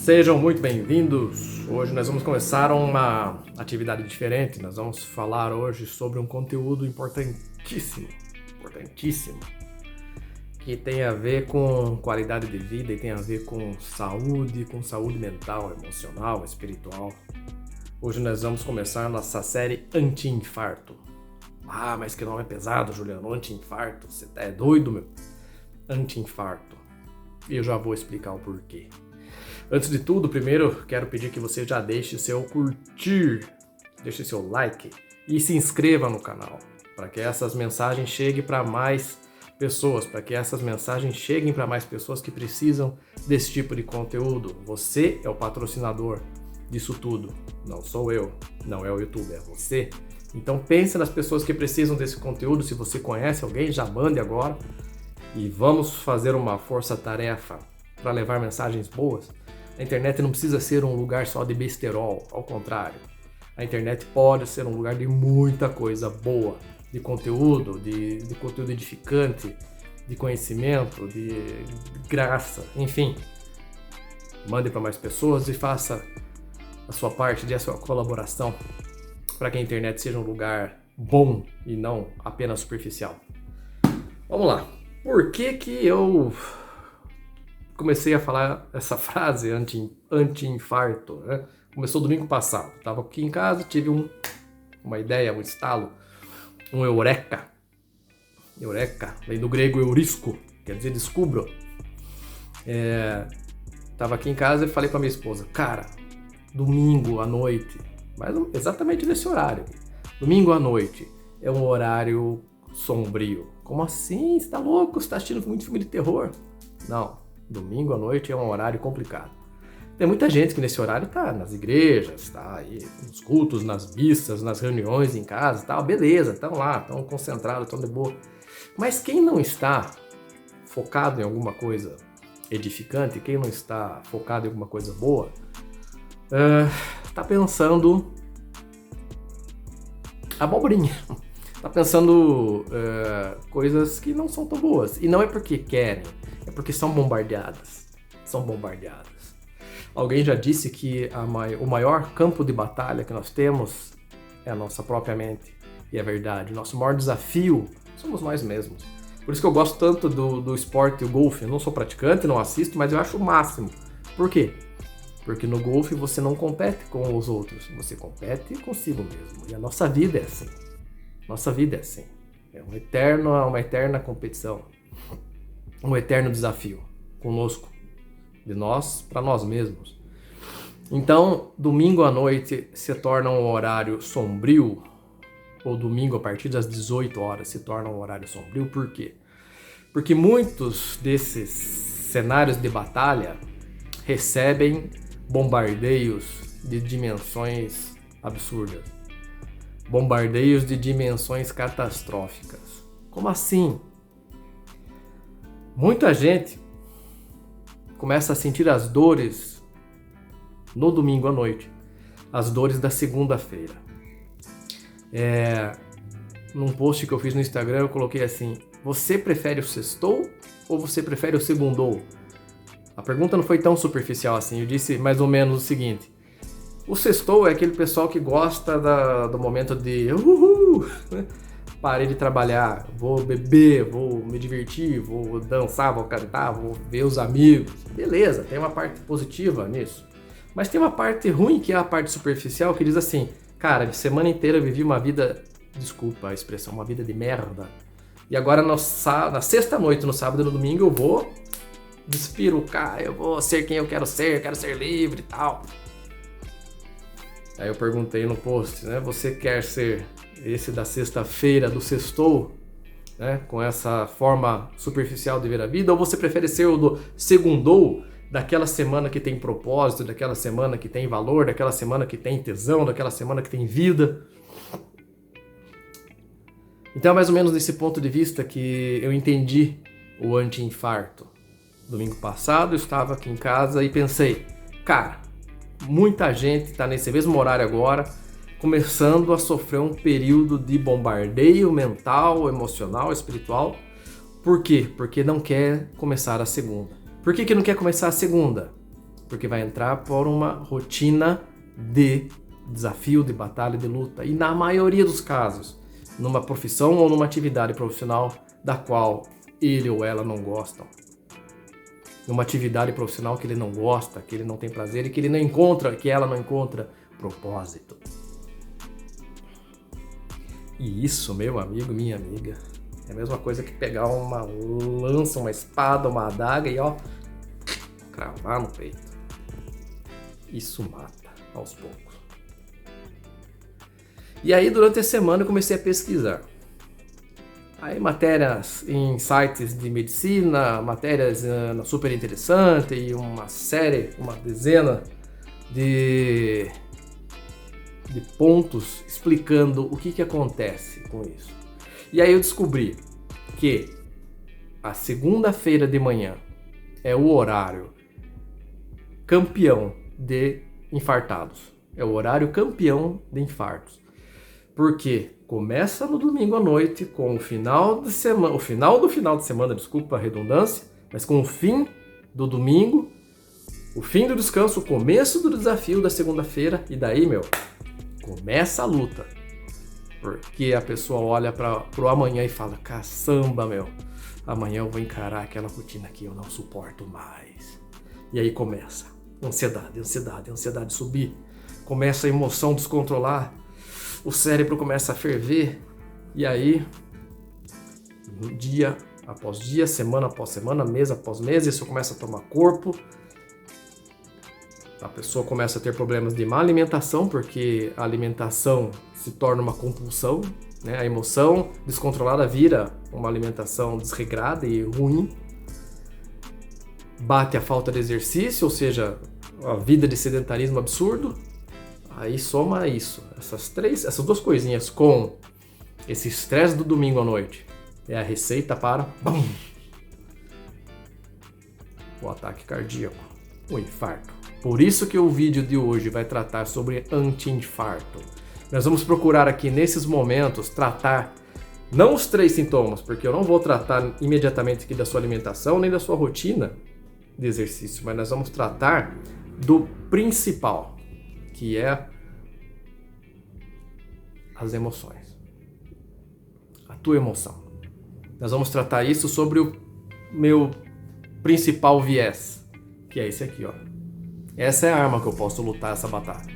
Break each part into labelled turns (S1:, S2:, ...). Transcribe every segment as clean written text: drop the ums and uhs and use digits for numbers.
S1: Sejam muito bem-vindos! Hoje nós vamos começar uma atividade diferente. Nós vamos falar hoje sobre um conteúdo importantíssimo, que tem a ver com qualidade de vida e tem a ver com saúde mental, emocional, espiritual. Hoje nós vamos começar nossa série Anti-Infarto. Ah, mas que nome é pesado, Juliano, Anti-Infarto, você é doido, meu? Anti-Infarto. E eu já vou explicar o porquê. Antes de tudo, primeiro, quero pedir que você já deixe seu curtir, deixe seu like e se inscreva no canal, para que essas mensagens cheguem para mais pessoas, que precisam desse tipo de conteúdo. Você é o patrocinador disso tudo, não sou eu, não é o YouTube, é você. Então pense nas pessoas que precisam desse conteúdo. Se você conhece alguém, já mande agora e vamos fazer uma força-tarefa para levar mensagens boas. A internet não precisa ser um lugar só de besterol, ao contrário. A internet pode ser um lugar de muita coisa boa, de conteúdo, de conteúdo edificante, de conhecimento, de graça, enfim. Mande para mais pessoas e faça a sua parte, dê a sua colaboração para que a internet seja um lugar bom e não apenas superficial. Vamos lá. Por que eu comecei a falar essa frase anti-infarto, né? Começou domingo passado. Estava aqui em casa, tive uma ideia, um estalo, um eureka. Eureka, vem do grego eurisco, quer dizer descubro. Estava aqui em casa e falei para minha esposa, cara, domingo à noite, mas exatamente nesse horário. Domingo à noite é um horário sombrio. Como assim? Você tá louco? Você tá assistindo muito filme de terror? Não. Domingo à noite é um horário complicado. Tem muita gente que nesse horário tá nas igrejas, tá aí nos cultos, nas missas, nas reuniões em casa e tal. Beleza, estão lá, estão concentrados, estão de boa. Mas quem não está focado em alguma coisa edificante, quem não está focado em alguma coisa boa, tá pensando abobrinha. Tá pensando coisas que não são tão boas. E não é porque querem, é porque são bombardeadas. Alguém já disse que o maior campo de batalha que nós temos é a nossa própria mente. E é verdade. Nosso maior desafio somos nós mesmos. Por isso que eu gosto tanto do esporte, o golfe. Eu não sou praticante, não assisto, mas eu acho o máximo. Por quê? Porque no golfe você não compete com os outros. Você compete consigo mesmo. E a nossa vida é assim. É uma eterna competição. Um eterno desafio conosco, de nós para nós mesmos. Então, domingo à noite se torna um horário sombrio, ou domingo a partir das 18 horas se torna um horário sombrio. Por quê? Porque muitos desses cenários de batalha recebem bombardeios de dimensões absurdas. Bombardeios de dimensões catastróficas. Como assim? Muita gente começa a sentir as dores no domingo à noite, as dores da segunda-feira. Num post que eu fiz no Instagram, eu coloquei assim: você prefere o sextou ou você prefere o segundou? A pergunta não foi tão superficial assim, eu disse mais ou menos o seguinte: o sextou é aquele pessoal que gosta do momento de parei de trabalhar, vou beber, vou me divertir, vou dançar, vou cantar, vou ver os amigos. Beleza, tem uma parte positiva nisso. Mas tem uma parte ruim, que é a parte superficial, que diz assim: cara, de semana inteira eu vivi uma vida, desculpa a expressão, uma vida de merda. E agora na sexta-noite, no sábado e no domingo eu vou despirocar, eu vou ser quem eu quero ser livre e tal. Aí eu perguntei no post, né? Você quer ser esse da sexta-feira, do sextou, né? Com essa forma superficial de ver a vida? Ou você prefere ser o do segundou, daquela semana que tem propósito, daquela semana que tem valor, daquela semana que tem tesão, daquela semana que tem vida? Então é mais ou menos desse ponto de vista que eu entendi o anti-infarto. Domingo passado eu estava aqui em casa e pensei, cara, muita gente está nesse mesmo horário agora, começando a sofrer um período de bombardeio mental, emocional, espiritual. Por quê? Porque não quer começar a segunda. Por que não quer começar a segunda? porque vai entrar por uma rotina de desafio, de batalha, de luta. E na maioria dos casos, numa profissão ou numa atividade profissional da qual ele ou ela não gostam. Numa atividade profissional que ele não gosta, que ele não tem prazer e que ele não encontra, que ela não encontra propósito. E isso, meu amigo, minha amiga, é a mesma coisa que pegar uma lança, uma espada, uma adaga e cravar no peito. Isso mata aos poucos. E aí, durante a semana, eu comecei a pesquisar. Aí, matérias em sites de medicina, matérias super interessantes e uma dezena de pontos explicando o que acontece com isso. E aí eu descobri que a segunda-feira de manhã é o horário campeão de infartados. É o horário campeão de infartos. Porque começa no domingo à noite com o final de semana, o final do final de semana, desculpa a redundância, mas com o fim do domingo, o fim do descanso, o começo do desafio da segunda-feira, e daí, começa a luta. Porque a pessoa olha pro amanhã e fala, caçamba, amanhã eu vou encarar aquela rotina que eu não suporto mais. E aí começa ansiedade subir, começa a emoção descontrolar, o cérebro começa a ferver, e aí, dia após dia, semana após semana, mês após mês, isso começa a tomar corpo, a pessoa começa a ter problemas de má alimentação, porque a alimentação se torna uma compulsão, né? A emoção descontrolada vira uma alimentação desregrada e ruim, bate a falta de exercício, ou seja, a vida de sedentarismo absurdo. Aí soma isso, essas duas coisinhas com esse estresse do domingo à noite. É a receita para o ataque cardíaco, o infarto. Por isso que o vídeo de hoje vai tratar sobre anti-infarto. Nós vamos procurar aqui nesses momentos tratar não os 3 sintomas, porque eu não vou tratar imediatamente aqui da sua alimentação nem da sua rotina de exercício, mas nós vamos tratar do principal, que é as emoções. A tua emoção. Nós vamos tratar isso sobre o meu principal viés, que é esse aqui, ó. Essa é a arma que eu posso lutar essa batalha.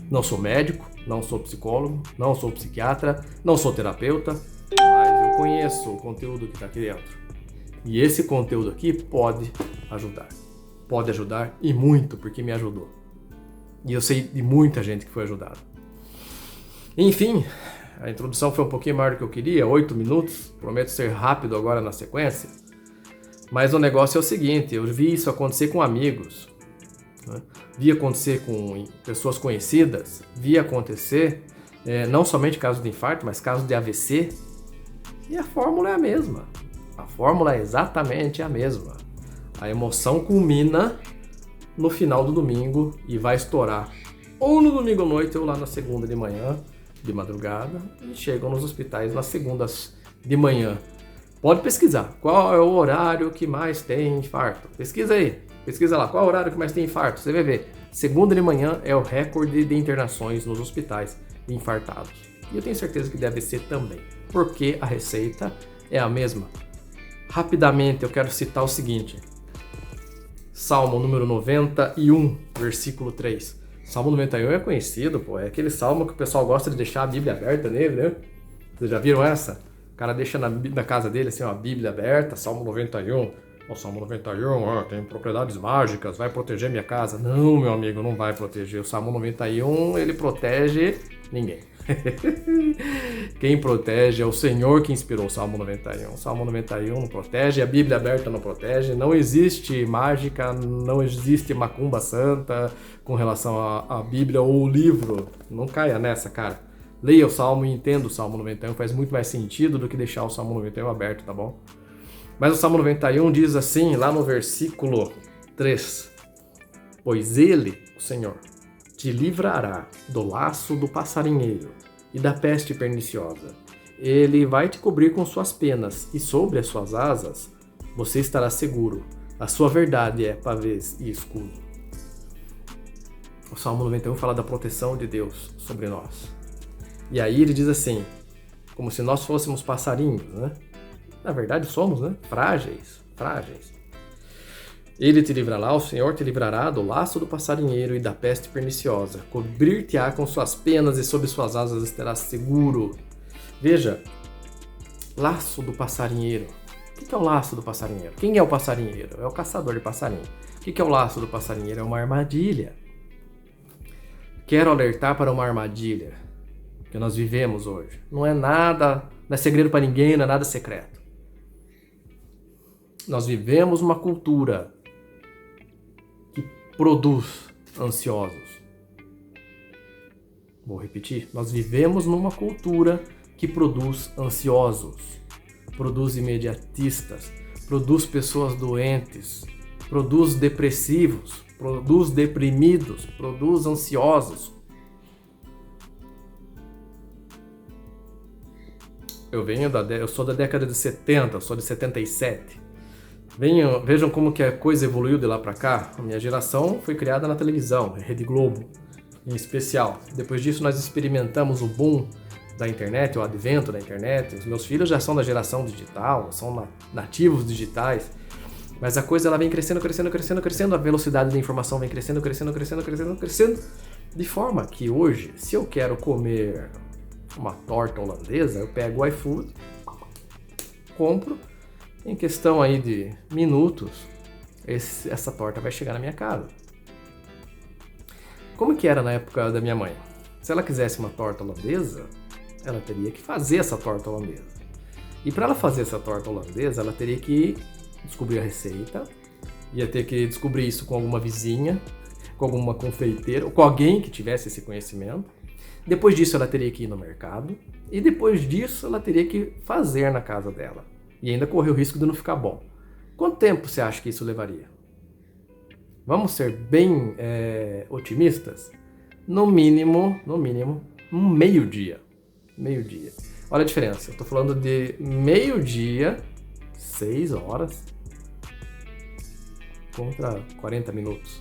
S1: Não sou médico, não sou psicólogo, não sou psiquiatra, não sou terapeuta, mas eu conheço o conteúdo que está aqui dentro. E esse conteúdo aqui pode ajudar. Pode ajudar e muito, porque me ajudou. E eu sei de muita gente que foi ajudada. Enfim, a introdução foi um pouquinho maior do que eu queria, 8 minutos. Prometo ser rápido agora na sequência. Mas o negócio é o seguinte, eu vi isso acontecer com amigos, né? Vi acontecer com pessoas conhecidas, vi acontecer não somente casos de infarto, mas casos de AVC. E a fórmula é a mesma. A fórmula é exatamente a mesma. A emoção culmina no final do domingo e vai estourar ou no domingo à noite ou lá na segunda de manhã, de madrugada, e chegam nos hospitais nas segundas de manhã. Pode pesquisar qual é o horário que mais tem infarto. Pesquisa aí, pesquisa lá qual é o horário que mais tem infarto. Você vai ver, segunda de manhã é o recorde de internações nos hospitais de infartados. E eu tenho certeza que deve ser também, porque a receita é a mesma. Rapidamente eu quero citar o seguinte: Salmo número 91, versículo 3. Salmo 91 é conhecido, é aquele salmo que o pessoal gosta de deixar a Bíblia aberta nele, né? Vocês já viram essa? O cara deixa na casa dele assim, a Bíblia aberta, Salmo 91. O Salmo 91, tem propriedades mágicas, vai proteger minha casa. Não, meu amigo, não vai proteger. O Salmo 91, ele protege ninguém. Quem protege é o Senhor que inspirou o Salmo 91. O Salmo 91 não protege, a Bíblia aberta não protege, não existe mágica, não existe macumba santa com relação à Bíblia ou o livro. Não caia nessa, cara. Leia o Salmo e entenda o Salmo 91, faz muito mais sentido do que deixar o Salmo 91 aberto, tá bom? Mas o Salmo 91 diz assim, lá no versículo 3: Pois ele, o Senhor, te livrará do laço do passarinheiro e da peste perniciosa. Ele vai te cobrir com suas penas, e sobre as suas asas você estará seguro. A sua verdade é pavês e escudo. Salmo 91 fala da proteção de Deus sobre nós. E aí ele diz assim, como se nós fôssemos passarinhos, né? Na verdade somos, né? Frágeis. Ele te livrará, o Senhor te livrará do laço do passarinheiro e da peste perniciosa. Cobrir-te-á com suas penas e sob suas asas estarás seguro. Veja, laço do passarinheiro. O que é o laço do passarinheiro? Quem é o passarinheiro? É o caçador de passarinho. O que é o laço do passarinheiro? É uma armadilha. Quero alertar para uma armadilha que nós vivemos hoje. Não é nada, não é segredo para ninguém, não é nada secreto. Nós vivemos uma cultura que produz ansiosos. Vou repetir. Nós vivemos numa cultura que produz ansiosos, produz imediatistas, produz pessoas doentes, produz depressivos, produz deprimidos, produz ansiosos. Eu sou da década de 70, eu sou de 77. Vejam como que a coisa evoluiu de lá para cá. A minha geração foi criada na televisão, Rede Globo, em especial. Depois disso nós experimentamos o boom da internet, o advento da internet. Os meus filhos já são da geração digital, são nativos digitais. Mas a coisa ela vem crescendo, a velocidade da informação vem crescendo, de forma que hoje, se eu quero comer uma torta holandesa, eu pego o iFood, compro, em questão aí de minutos, essa torta vai chegar na minha casa. Como que era na época da minha mãe? Se ela quisesse uma torta holandesa, ela teria que fazer essa torta holandesa. E para ela fazer essa torta holandesa, ela teria que descobrir a receita, ia ter que descobrir isso com alguma vizinha, com alguma confeiteira, ou com alguém que tivesse esse conhecimento. Depois disso, ela teria que ir no mercado, e depois disso, ela teria que fazer na casa dela. E ainda correr o risco de não ficar bom. Quanto tempo você acha que isso levaria? Vamos ser bem otimistas? No mínimo, um meio-dia. Meio-dia. Olha a diferença. Eu estou falando de meio-dia, 6 horas, contra 40 minutos.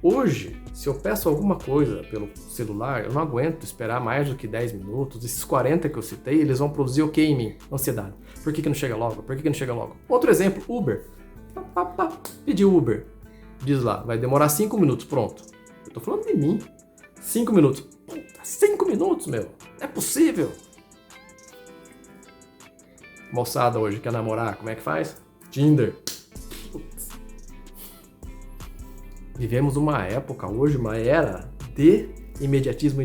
S1: Hoje, se eu peço alguma coisa pelo celular, eu não aguento esperar mais do que 10 minutos. Esses 40 que eu citei, eles vão produzir o que em mim? Ansiedade. Por que não chega logo? Por que não chega logo? Outro exemplo, Uber. Pedi Uber. Diz lá, vai demorar 5 minutos, pronto. Eu tô falando de mim. 5 minutos. Puta, 5 minutos, meu. É possível. Moçada hoje quer namorar, como é que faz? Tinder. Putz. Vivemos uma época hoje, uma era de imediatismo.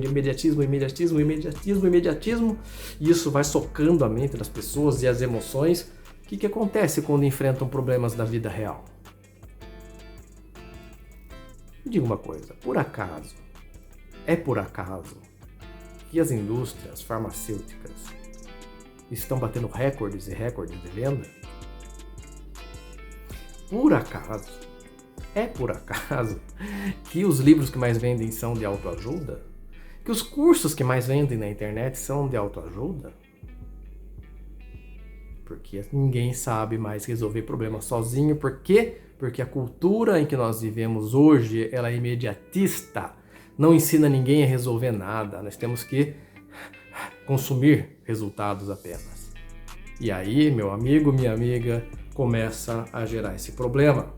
S1: E isso vai socando a mente das pessoas e as emoções. O que acontece quando enfrentam problemas da vida real? Me diga uma coisa, é por acaso que as indústrias farmacêuticas estão batendo recordes e recordes de venda? É por acaso que os livros que mais vendem são de autoajuda? Que os cursos que mais vendem na internet são de autoajuda? Porque ninguém sabe mais resolver problemas sozinho. Por quê? Porque a cultura em que nós vivemos hoje, ela é imediatista. Não ensina ninguém a resolver nada. Nós temos que consumir resultados apenas. E aí, meu amigo, minha amiga, começa a gerar esse problema.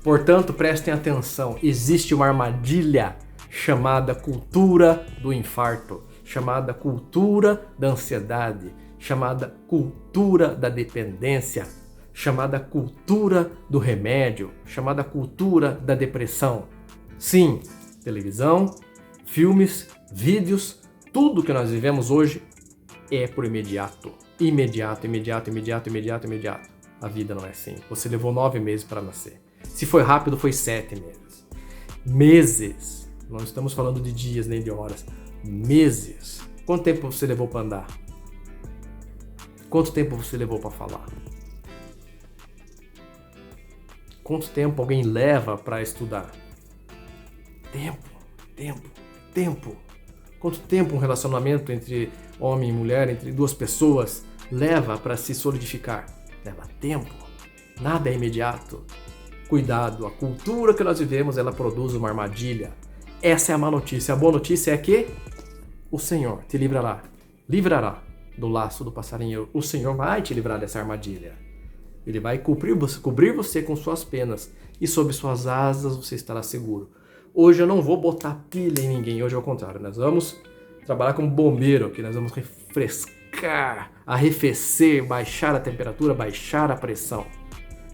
S1: Portanto, prestem atenção. Existe uma armadilha chamada cultura do infarto, chamada cultura da ansiedade, chamada cultura da dependência, chamada cultura do remédio, chamada cultura da depressão. Sim, televisão, filmes, vídeos, tudo que nós vivemos hoje é por imediato. Imediato. A vida não é assim. Você levou 9 meses para nascer. Se foi rápido, foi 7 meses. Meses. Não estamos falando de dias nem de horas. Meses. Quanto tempo você levou para andar? Quanto tempo você levou para falar? Quanto tempo alguém leva para estudar? Tempo. Quanto tempo um relacionamento entre homem e mulher, entre duas pessoas, leva para se solidificar? Leva tempo. Nada é imediato. Cuidado, a cultura que nós vivemos, ela produz uma armadilha. Essa é a má notícia. A boa notícia é que o Senhor te livrará do laço do passarinheiro. O Senhor vai te livrar dessa armadilha. Ele vai cobrir você com suas penas e sob suas asas você estará seguro. Hoje eu não vou botar pilha em ninguém, hoje é o contrário. Nós vamos trabalhar como bombeiro aqui, nós vamos refrescar, arrefecer, baixar a temperatura, baixar a pressão.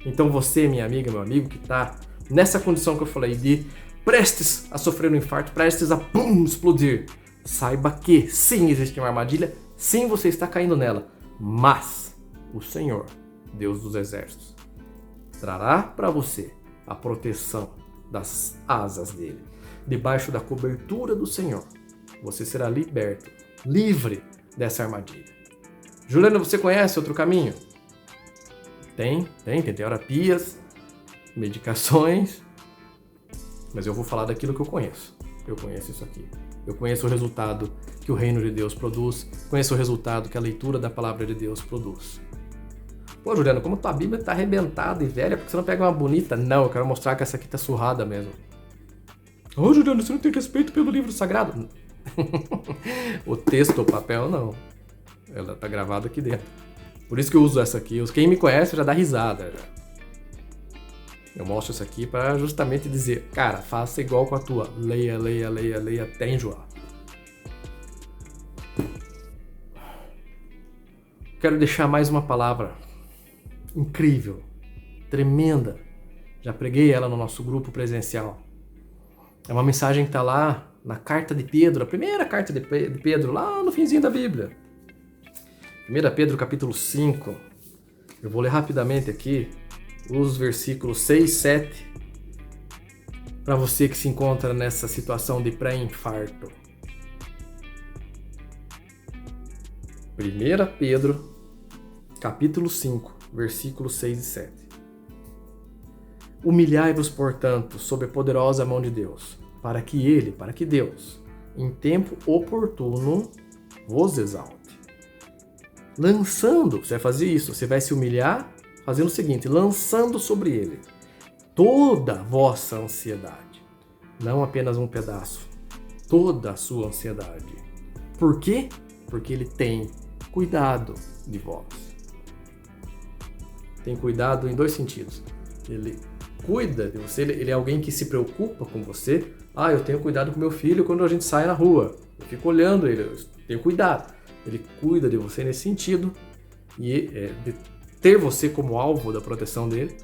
S1: Então você, minha amiga, meu amigo, que está nessa condição que eu falei de prestes a sofrer um infarto, prestes a explodir, saiba que sim, existe uma armadilha, sim, você está caindo nela, mas o Senhor, Deus dos exércitos, trará para você a proteção das asas dele. Debaixo da cobertura do Senhor, você será liberto, livre dessa armadilha. Juliana, você conhece outro caminho? Tem terapias, medicações, mas eu vou falar daquilo que eu conheço. Eu conheço isso aqui. Eu conheço o resultado que o reino de Deus produz, conheço o resultado que a leitura da palavra de Deus produz. Pô, Juliano, como tua Bíblia tá arrebentada e velha, por que você não pega uma bonita? Não, eu quero mostrar que essa aqui tá surrada mesmo. Ô, Juliano, você não tem respeito pelo livro sagrado? O texto, o papel, não. Ela tá gravada aqui dentro. Por isso que eu uso essa aqui. Quem me conhece já dá risada. Já. Eu mostro isso aqui para justamente dizer, cara, faça igual com a tua. Leia até enjoar. Quero deixar mais uma palavra incrível, tremenda. Já preguei ela no nosso grupo presencial. É uma mensagem que está lá na carta de Pedro, a primeira carta de Pedro, lá no finzinho da Bíblia. 1 Pedro capítulo 5. Eu vou ler rapidamente aqui os versículos 6 e 7 para você que se encontra nessa situação de pré-infarto. 1 Pedro capítulo 5, versículos 6 e 7. Humilhai-vos, portanto, sob a poderosa mão de Deus, para que Deus, em tempo oportuno, vos exalte. Lançando, você vai fazer isso, você vai se humilhar fazendo o seguinte, lançando sobre ele toda a vossa ansiedade, não apenas um pedaço, toda a sua ansiedade. Por quê? Porque ele tem cuidado de vós. Tem cuidado em dois sentidos. Ele cuida de você, ele é alguém que se preocupa com você. Ah, eu tenho cuidado com meu filho quando a gente sai na rua. Eu fico olhando ele, eu tenho cuidado. Ele cuida de você nesse sentido, e de ter você como alvo da proteção dele,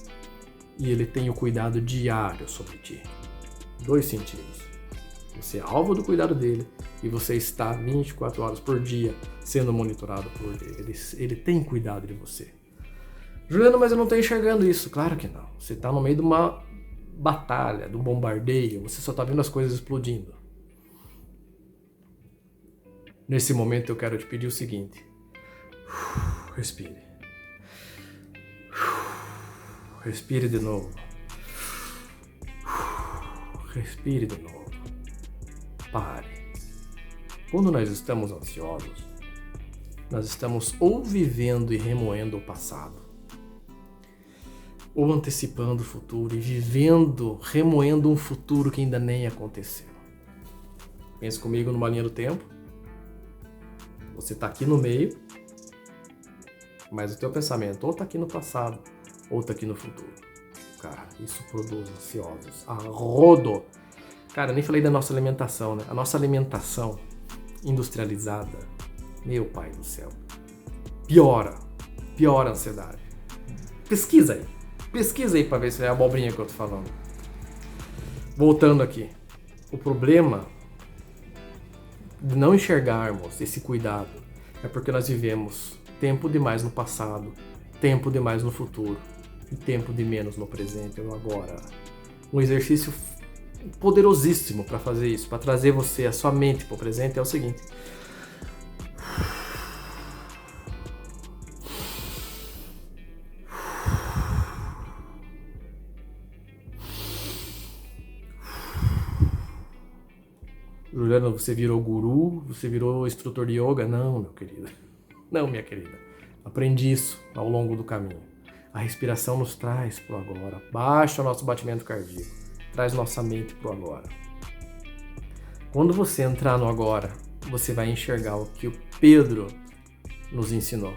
S1: e ele tem o cuidado diário sobre ti. Dois sentidos. Você é alvo do cuidado dele, e você está 24 horas por dia sendo monitorado por ele. Ele tem cuidado de você. Juliano, mas eu não estou enxergando isso. Claro que não. Você está no meio de uma batalha, de um bombardeio, você só está vendo as coisas explodindo. Nesse momento eu quero te pedir o seguinte. Respire. Respire de novo. Respire de novo. Pare. Quando nós estamos ansiosos, nós estamos ou vivendo e remoendo o passado, ou antecipando o futuro e remoendo um futuro que ainda nem aconteceu. Pense comigo numa linha do tempo. Você está aqui no meio, mas o teu pensamento ou está aqui no passado, ou está aqui no futuro. Cara, isso produz ansiosos a rodo. Cara, eu nem falei da nossa alimentação, né? A nossa alimentação industrializada, meu pai do céu, piora a ansiedade. Pesquisa aí para ver se é a abobrinha que eu tô falando. Voltando aqui, o problema de não enxergarmos esse cuidado é porque nós vivemos tempo demais no passado, tempo demais no futuro e tempo de menos no presente ou no agora. Um exercício poderosíssimo para fazer isso, para trazer você, a sua mente para o presente é o seguinte. Juliana, você virou guru? Você virou instrutor de yoga? Não, meu querido. Não, minha querida. Aprendi isso ao longo do caminho. A respiração nos traz pro agora. Baixa o nosso batimento cardíaco. Traz nossa mente pro agora. Quando você entrar no agora, você vai enxergar o que o Pedro nos ensinou.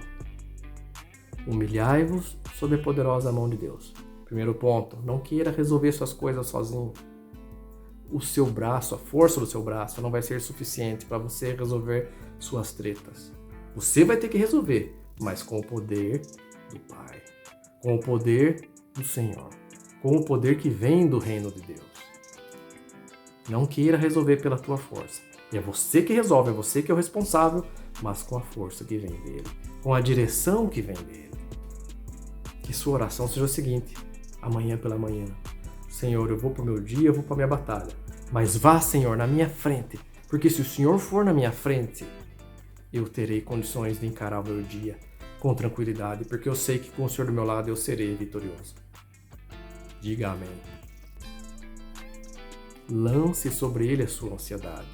S1: Humilhai-vos sob a poderosa mão de Deus. Primeiro ponto, não queira resolver suas coisas sozinho. O seu braço, a força do seu braço não vai ser suficiente para você resolver suas tretas. Você vai ter que resolver, mas com o poder do Pai, com o poder do Senhor, com o poder que vem do reino de Deus. Não queira resolver pela tua força. É você que resolve, é você que é o responsável, mas com a força que vem dele, com a direção que vem dele. Que sua oração seja o seguinte: amanhã pela manhã, Senhor, eu vou para o meu dia, eu vou para a minha batalha, mas vá, Senhor, na minha frente, porque se o Senhor for na minha frente, eu terei condições de encarar o meu dia com tranquilidade, porque eu sei que com o Senhor do meu lado eu serei vitorioso. Diga amém. Lance sobre ele a sua ansiedade.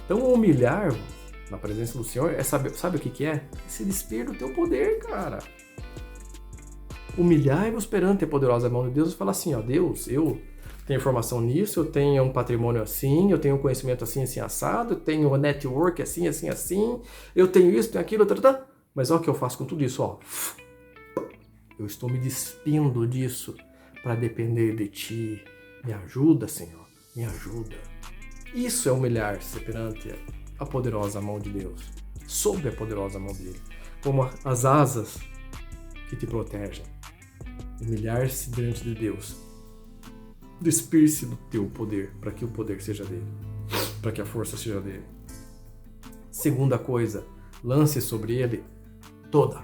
S1: Então, humilhar na presença do Senhor é sabe o que é? Se despir do teu poder, cara. Humilhai-vos perante a poderosa mão de Deus e fala assim, ó, Deus, eu tenho informação nisso, eu tenho um patrimônio assim, eu tenho um conhecimento assim, assim, assado, eu tenho um network assim, assim, assim, eu tenho isso, tenho aquilo, mas olha o que eu faço com tudo isso, ó. Eu estou me despindo disso para depender de Ti. Me ajuda, Senhor, me ajuda. Isso é humilhar-se perante a poderosa mão de Deus, sob a poderosa mão dele, como as asas que te protegem. Humilhar-se diante de Deus, despir-se do teu poder, para que o poder seja dele, para que a força seja dele. Segunda coisa, lance sobre ele toda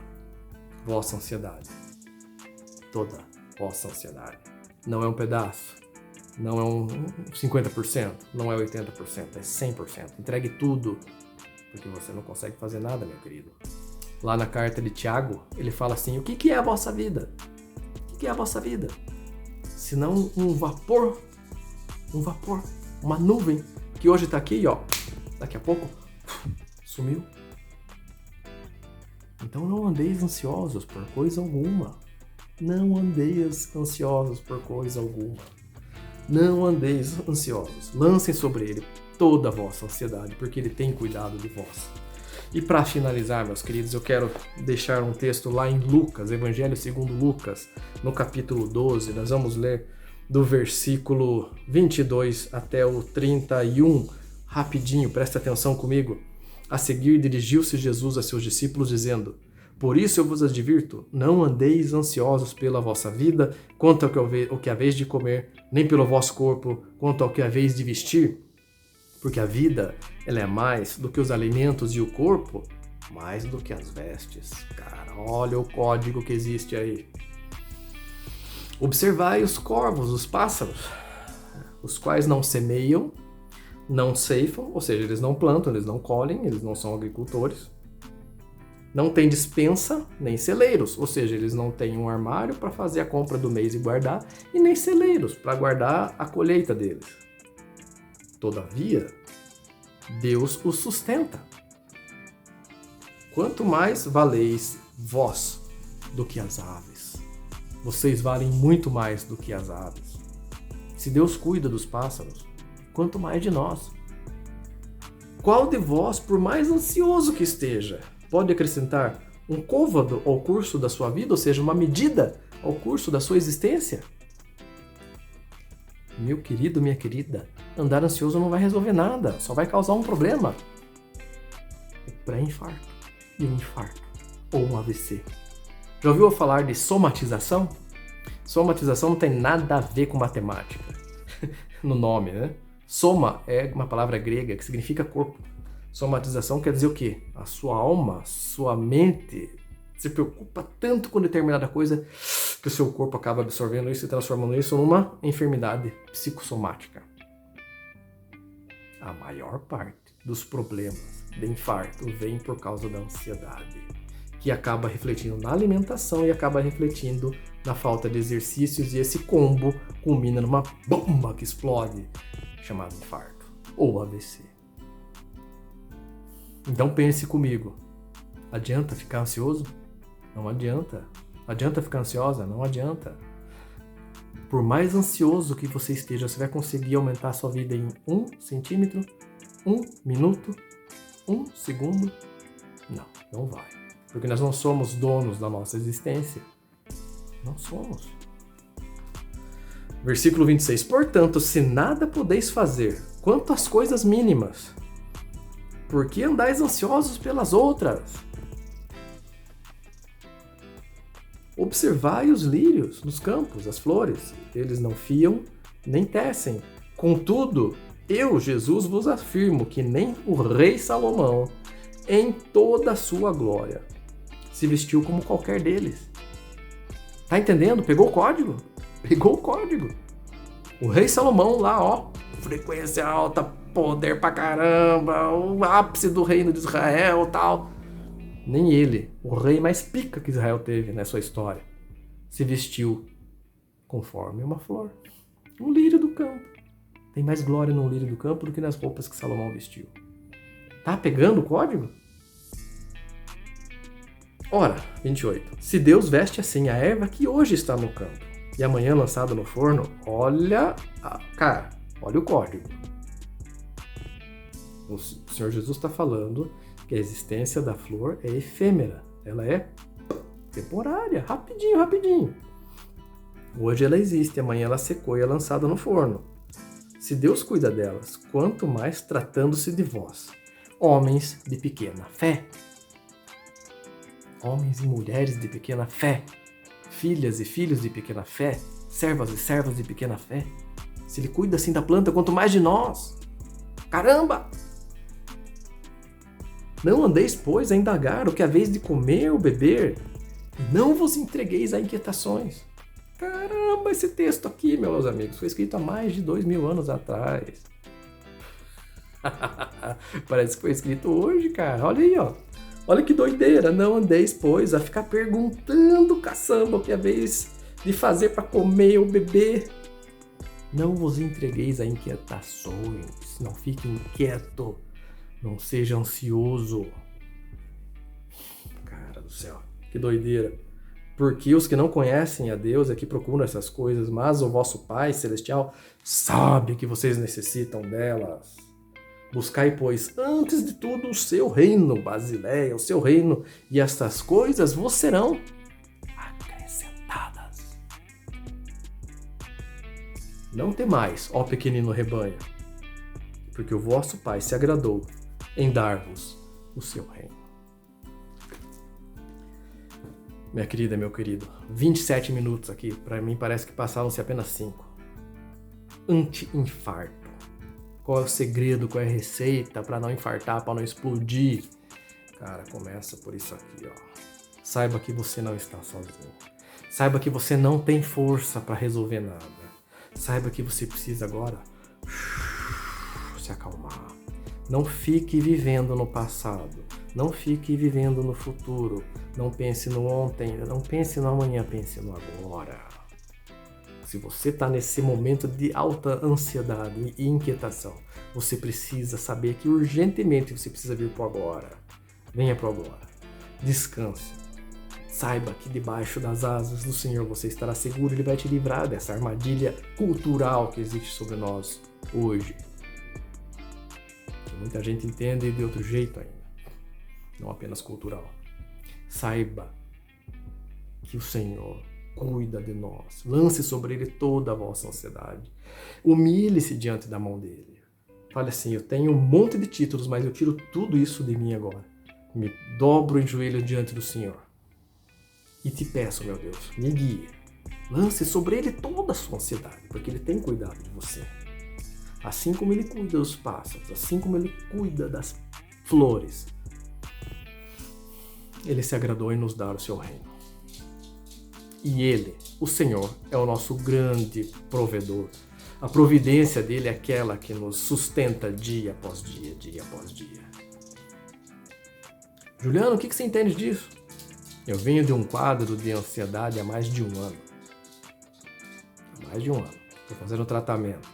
S1: vossa ansiedade. Toda vossa ansiedade. Não é um pedaço, não é um 50%, não é 80%, é 100%. Entregue tudo, porque você não consegue fazer nada, meu querido. Lá na carta de Tiago, ele fala assim, o que é a vossa vida? O que é a vossa vida? Senão um vapor, uma nuvem, que hoje está aqui, ó, daqui a pouco, sumiu. Então não andeis ansiosos por coisa alguma. Não andeis ansiosos por coisa alguma. Não andeis ansiosos. Lancem sobre ele toda a vossa ansiedade, porque ele tem cuidado de vós. E para finalizar, meus queridos, eu quero deixar um texto lá em Lucas, Evangelho segundo Lucas, no capítulo 12. Nós vamos ler do versículo 22 até o 31, rapidinho, presta atenção comigo. A seguir, dirigiu-se Jesus a seus discípulos, dizendo, por isso eu vos advirto, não andeis ansiosos pela vossa vida, quanto ao que haveis de comer, nem pelo vosso corpo, quanto ao que haveis de vestir. Porque a vida, ela é mais do que os alimentos e o corpo, mais do que as vestes. Cara, olha o código que existe aí. Observai os corvos, os pássaros, os quais não semeiam, não ceifam, ou seja, eles não plantam, eles não colhem, eles não são agricultores. Não têm despensa, nem celeiros, ou seja, eles não têm um armário para fazer a compra do mês e guardar, e nem celeiros para guardar a colheita deles. Todavia, Deus os sustenta. Quanto mais valeis vós do que as aves. Vocês valem muito mais do que as aves. Se Deus cuida dos pássaros, quanto mais de nós. Qual de vós, por mais ansioso que esteja, pode acrescentar um côvado ao curso da sua vida, ou seja, uma medida ao curso da sua existência? Meu querido, minha querida, andar ansioso não vai resolver nada, só vai causar um problema. O pré-infarto e um infarto, ou um AVC. Já ouviu falar de somatização? Somatização não tem nada a ver com matemática, no nome, né? Soma é uma palavra grega que significa corpo. Somatização quer dizer o quê? A sua alma, sua mente se preocupa tanto com determinada coisa que o seu corpo acaba absorvendo isso e transformando isso numa enfermidade psicossomática. A maior parte dos problemas de infarto vem por causa da ansiedade, que acaba refletindo na alimentação e acaba refletindo na falta de exercícios, e esse combo culmina numa bomba que explode, chamada infarto ou AVC. Então pense comigo, adianta ficar ansioso? Não adianta. Adianta ficar ansiosa? Não adianta. Por mais ansioso que você esteja, você vai conseguir aumentar a sua vida em 1 centímetro, 1 minuto, 1 segundo? Não vai. Porque nós não somos donos da nossa existência. Não somos. Versículo 26. Portanto, se nada podeis fazer, quanto às coisas mínimas, por que andais ansiosos pelas outras? Observai os lírios nos campos, as flores. Eles não fiam nem tecem. Contudo, eu, Jesus, vos afirmo que nem o rei Salomão, em toda a sua glória, se vestiu como qualquer deles. Tá entendendo? Pegou o código? Pegou o código. O rei Salomão lá, ó, frequência alta, poder pra caramba, o ápice do reino de Israel e tal. Nem ele, o rei mais pica que Israel teve na sua história, se vestiu conforme uma flor. Um lírio do campo. Tem mais glória no lírio do campo do que nas roupas que Salomão vestiu. Tá pegando o código? Ora, 28. Se Deus veste assim a erva que hoje está no campo e amanhã lançada no forno, olha o código. O Senhor Jesus está falando que a existência da flor é efêmera, ela é temporária, rapidinho. Hoje ela existe, amanhã ela secou e é lançada no forno. Se Deus cuida delas, quanto mais tratando-se de vós, homens de pequena fé. Homens e mulheres de pequena fé, filhas e filhos de pequena fé, servas e servas de pequena fé. Se Ele cuida assim da planta, quanto mais de nós. Caramba! Não andeis, pois, a indagar o que haveis de comer ou beber, e não vos entregueis a inquietações. Caramba, esse texto aqui, meus amigos, foi escrito há mais de 2000 anos atrás. Parece que foi escrito hoje, cara. Olha aí, ó. Olha que doideira. Não andeis, pois, a ficar perguntando, caçamba, o que haveis de fazer para comer ou beber. Não vos entregueis a inquietações. Não fique inquieto. Não seja ansioso. Cara do céu, que doideira. Porque os que não conhecem a Deus é que procuram essas coisas, mas o vosso Pai Celestial sabe que vocês necessitam delas. Buscai, pois, antes de tudo o seu reino, Basileia, o seu reino, e estas coisas vos serão acrescentadas. Não temais, ó pequenino rebanho, porque o vosso Pai se agradou em dar-vos o seu reino. Minha querida, meu querido, 27 minutos aqui, para mim parece que passaram-se apenas 5. Anti-infarto. Qual é o segredo, qual é a receita para não infartar, para não explodir? Cara, começa por isso aqui, ó. Saiba que você não está sozinho. Saiba que você não tem força para resolver nada. Saiba que você precisa agora se acalmar. Não fique vivendo no passado. Não fique vivendo no futuro. Não pense no ontem, não pense no amanhã, pense no agora. Se você está nesse momento de alta ansiedade e inquietação, você precisa saber que urgentemente você precisa vir para o agora. Venha para o agora. Descanse. Saiba que debaixo das asas do Senhor você estará seguro. Ele vai te livrar dessa armadilha cultural que existe sobre nós hoje. Muita gente entende de outro jeito ainda. Não apenas cultural. Saiba que o Senhor cuida de nós. Lance sobre Ele toda a vossa ansiedade. Humilhe-se diante da mão dEle. Fale assim, eu tenho um monte de títulos, mas eu tiro tudo isso de mim agora. Me dobro em joelho diante do Senhor. E te peço, meu Deus, me guie. Lance sobre Ele toda a sua ansiedade, porque Ele tem cuidado de você. Assim como Ele cuida dos pássaros, assim como Ele cuida das flores, Ele se agradou em nos dar o seu reino. E Ele, o Senhor, é o nosso grande provedor. A providência dEle é aquela que nos sustenta dia após dia, dia após dia. Juliano, o que você entende disso? Eu venho de um quadro de ansiedade há mais de 1 ano. Há mais de 1 ano. Estou fazendo tratamento.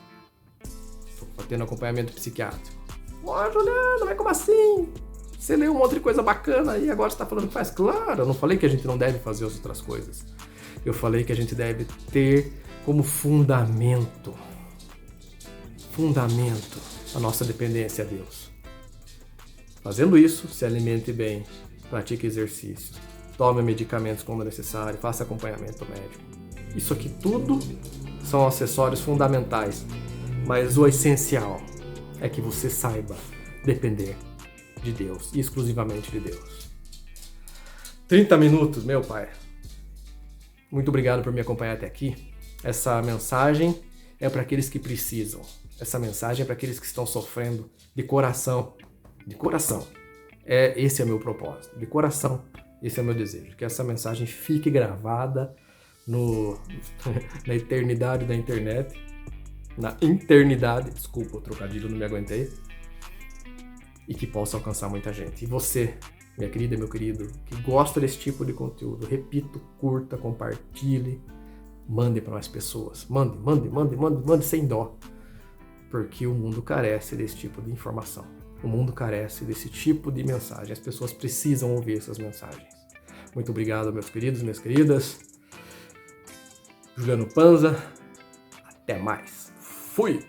S1: Estou tendo acompanhamento psiquiátrico. Ó, Juliano, mas como assim? Você leu um monte de coisa bacana e agora você está falando que faz. Claro, eu não falei que a gente não deve fazer as outras coisas. Eu falei que a gente deve ter como fundamento a nossa dependência a Deus. Fazendo isso, se alimente bem, pratique exercício, tome medicamentos quando necessário, faça acompanhamento médico. Isso aqui tudo são acessórios fundamentais, mas o essencial é que você saiba depender de Deus, e exclusivamente de Deus. 30 minutos, meu pai. Muito obrigado por me acompanhar até aqui. Essa mensagem é para aqueles que precisam. Essa mensagem é para aqueles que estão sofrendo de coração. De coração. Esse é o meu propósito. De coração, esse é o meu desejo. Que essa mensagem fique gravada na eternidade da internet. Na eternidade. Desculpa, o trocadilho não me aguentei. E que possa alcançar muita gente. E você, minha querida e meu querido, que gosta desse tipo de conteúdo, repito, curta, compartilhe, mande para mais pessoas. Mande sem dó. Porque o mundo carece desse tipo de informação. O mundo carece desse tipo de mensagem. As pessoas precisam ouvir essas mensagens. Muito obrigado, meus queridos e minhas queridas. Juliano Panza. Até mais. Fui!